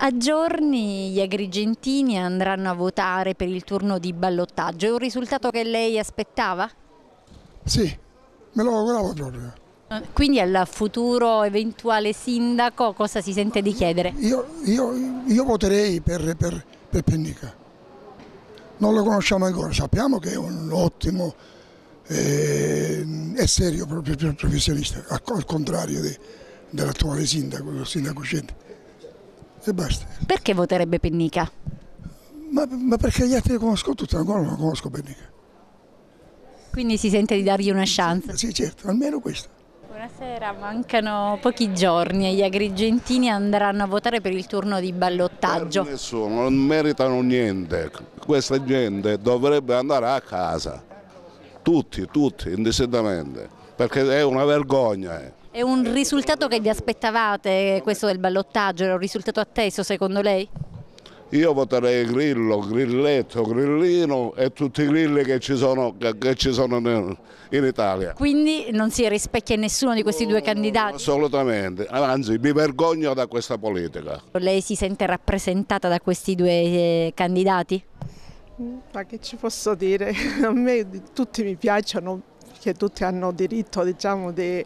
A giorni gli agrigentini andranno a votare per il turno di ballottaggio. È un risultato che lei aspettava? Sì, me lo auguravo proprio. Quindi al futuro eventuale sindaco cosa si sente di chiedere? Io voterei per Pennica. Non lo conosciamo ancora, sappiamo che è un ottimo e serio professionista, al contrario dell'attuale sindaco, il sindaco uscente. E basta. Perché voterebbe Pennica? Ma perché gli altri li conosco tutti, ancora non conosco Pennica. Quindi si sente di dargli una chance? Sì, certo, almeno questo. Buonasera, mancano pochi giorni e gli agrigentini andranno a votare per il turno di ballottaggio. Per nessuno, non meritano niente. Questa gente dovrebbe andare a casa. Tutti, indistintamente, perché è una vergogna. È un risultato che vi aspettavate, questo del ballottaggio? Era un risultato atteso secondo lei? Io voterei Grillo, Grilletto, Grillino e tutti i grilli che ci sono in Italia. Quindi non si rispecchia in nessuno di questi due candidati? Assolutamente, anzi mi vergogno da questa politica. Lei si sente rappresentata da questi due candidati? Ma che ci posso dire? A me tutti mi piacciono, perché tutti hanno diritto, diciamo, di...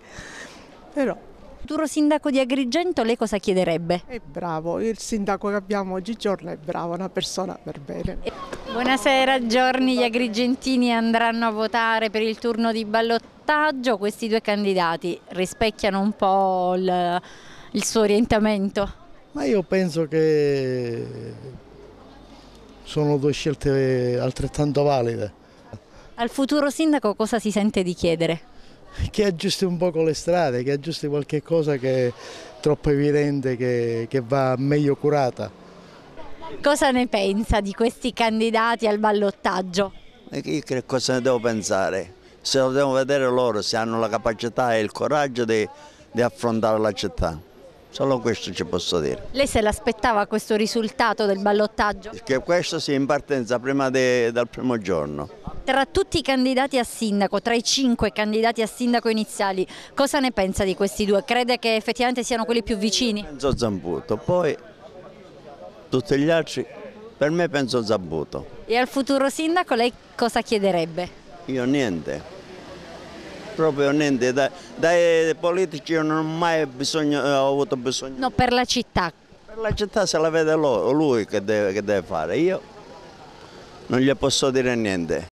però... Futuro sindaco di Agrigento, lei cosa chiederebbe? È bravo, il sindaco che abbiamo oggigiorno è bravo, una persona per bene. Buonasera, giorni gli agrigentini andranno a votare per il turno di ballottaggio. Questi due candidati rispecchiano un po' il suo orientamento? Ma io penso che sono due scelte altrettanto valide. Al futuro sindaco cosa si sente di chiedere? Che aggiusti un poco le strade, che aggiusti qualche cosa che è troppo evidente, che va meglio curata. Cosa ne pensa di questi candidati al ballottaggio? Io che cosa ne devo pensare? Se lo devo vedere loro, se hanno la capacità e il coraggio di affrontare la città. Solo questo ci posso dire. Lei se l'aspettava questo risultato del ballottaggio? Perché questo sia in partenza prima dal primo giorno. Tra tutti i candidati a sindaco, tra i 5 candidati a sindaco iniziali, cosa ne pensa di questi due? Crede che effettivamente siano quelli più vicini? Penso Zambuto, poi tutti gli altri, per me penso Zambuto. E al futuro sindaco lei cosa chiederebbe? Io niente, proprio niente. Dai politici io non ho mai ho avuto bisogno. No, per la città. Per la città se la vede lui che deve fare, io non gli posso dire niente.